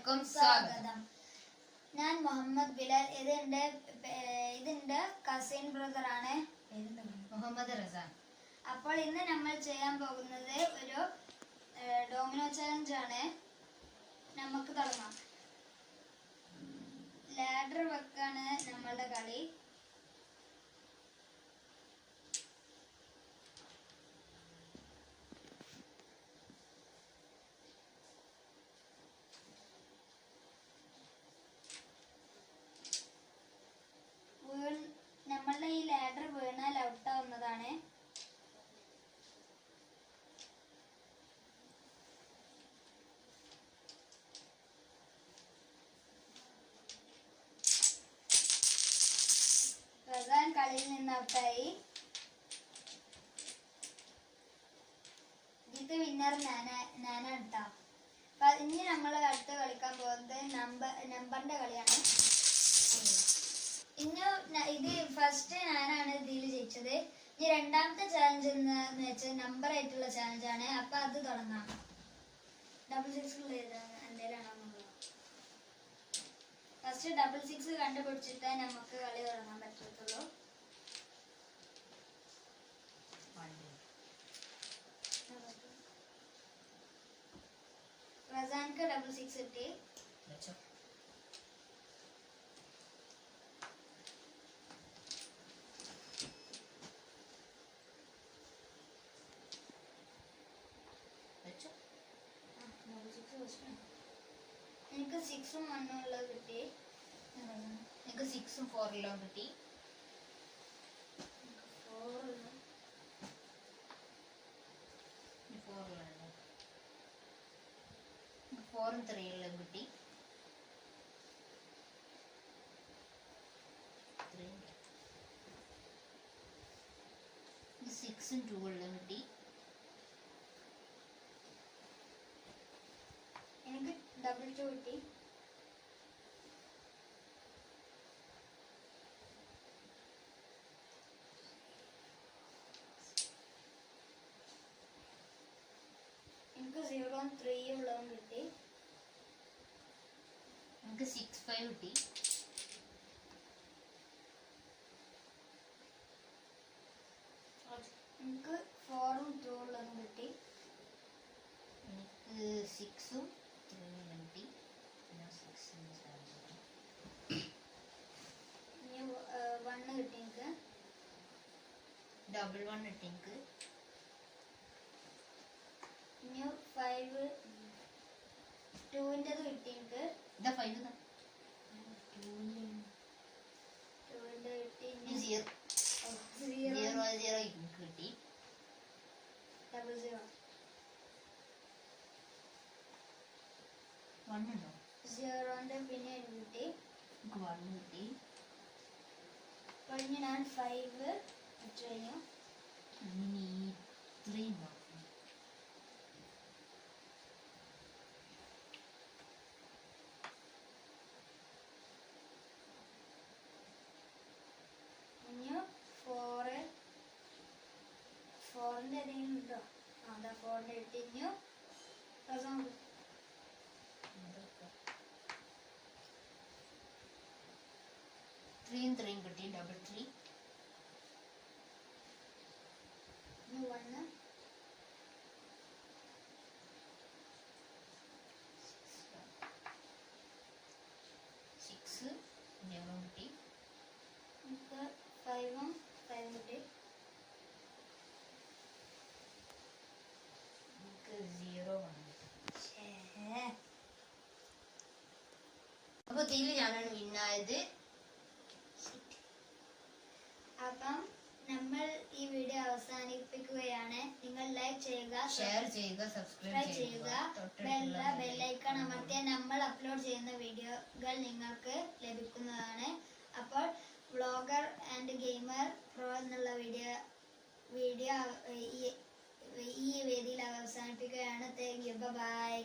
എല്ലാവർക്കും സ്വാഗതം. ഞാൻ മുഹമ്മദ് ബിലാൽ. ഇതിന്റെ കസിൻ ബ്രദർ ആണ് മുഹമ്മദ് റസാൻ. അപ്പോൾ ഇന്ന് നമ്മൾ ചെയ്യാൻ പോകുന്നത് ഒരു ഡോമിനോ ചലഞ്ച് ആണ്. നമുക്ക് തുടങ്ങാം. ലാഡർ വെക്കാണ് നമ്മളുടെ കളി. നമ്മളുടെ ഈ ലാഡർ വീണാൽ ഔട്ടാവുന്നതാണ്. റസാൻ കളിയിൽ നിന്ന് ഔട്ടായി. ഇത് വിന്നർ ഞാനാണ് കേട്ടോ. ഇനി നമ്മൾ അടുത്ത് കളിക്കാൻ പോകുന്നത് നമ്പറിന്റെ കളിയാണ്. ഇത് ഫസ്റ്റ് ഞാനാണ് ഇതിൽ ജയിച്ചത്. ഇനി രണ്ടാമത്തെ ചാലഞ്ച് എന്ന് വെച്ചാൽ നമ്പർ ആയിട്ടുള്ള ചാലഞ്ചാണ്. അപ്പൊ അത് തുടങ്ങാം. ഡബിൾ 6 എന്തേലാണോ ഫസ്റ്റ് ഡബിൾ 6 കണ്ടുപിടിച്ചിട്ടേ നമുക്ക് കളി തുടങ്ങാൻ പറ്റത്തുള്ളൂ. റസാൻക്ക് ഡബിൾ 6 കിട്ടി. എനിക്ക് 6ഉം 1ഉം ഉള്ളത് കിട്ടി. എനിക്ക് 6ഉം 4ഉം കിട്ടി. 4ഉം 3ഉം കിട്ടി. 6ഉം 2ഉം കിട്ടി. എനിക്ക് ഡബിൾ 2 കിട്ടി. എനിക്ക് 0ഉം 3ഉം ഉള്ളതും കിട്ടി. എനിക്ക് 6 5 കിട്ടി. എനിക്ക് 4ഉം 2 ഉള്ളതും കിട്ടി. എനിക്ക് 6ഉം 3ഉം കിട്ടി. ഇനി 1 കിട്ടി. എനിക്ക് ഡബിൾ 1 കിട്ടി. എനിക്ക് ഇനി 5 2ൻ്റെത് കിട്ടി. എനിക്ക് ഇതാ 5 ഇതാ 2ൻ്റെ കിട്ടി. ഇനി 0 എനിക്ക് കിട്ടി. ഡബിൾ 0 1 ഉണ്ടോ? 0ൻ്റെ പിന്നെ കിട്ടി. എനിക്ക് 1 കിട്ടി. കഴിഞ്ഞ് ഞാൻ 5 ഇട്ട് കഴിഞ്ഞു. ഇനി 3 ഉണ്ടോ? ഇനി 4ൻ്റെ ഏതെങ്കിലും ഉണ്ടോ? അതാ 4ൻ്റെ ഇട്ടിഞ്ഞു. 3ഉം 3ഉം കിട്ടി. ഡബിൾ 3. ഇനി 1 6 ഞങ്ങളും കിട്ടി. നമുക്ക് 5ഉം 5ഉം കിട്ടി. എനിക്ക് 0 1 കിട്ടി. അപ്പൊ ഇതിൽ ഞാനാണ് വിന്നായത്. അപ്പം നമ്മൾ ഈ വീഡിയോ അവസാനിപ്പിക്കുകയാണ്. നിങ്ങൾ ലൈക്ക് ചെയ്യുക, ഷെയർ ചെയ്യുക, സബ്സ്ക്രൈബ് ചെയ്യുക. ബെല്ലൈക്കൺ അമർത്തിയാൽ നമ്മൾ അപ്ലോഡ് ചെയ്യുന്ന വീഡിയോകൾ നിങ്ങൾക്ക് ലഭിക്കുന്നതാണ്. അപ്പോൾ വ്ളോഗർ ആൻഡ് ഗെയിമർ പ്രോ എന്നുള്ള വീഡിയോ ഈ വേദിയിൽ അവസാനിപ്പിക്കുകയാണ്. Thank you. ബൈ.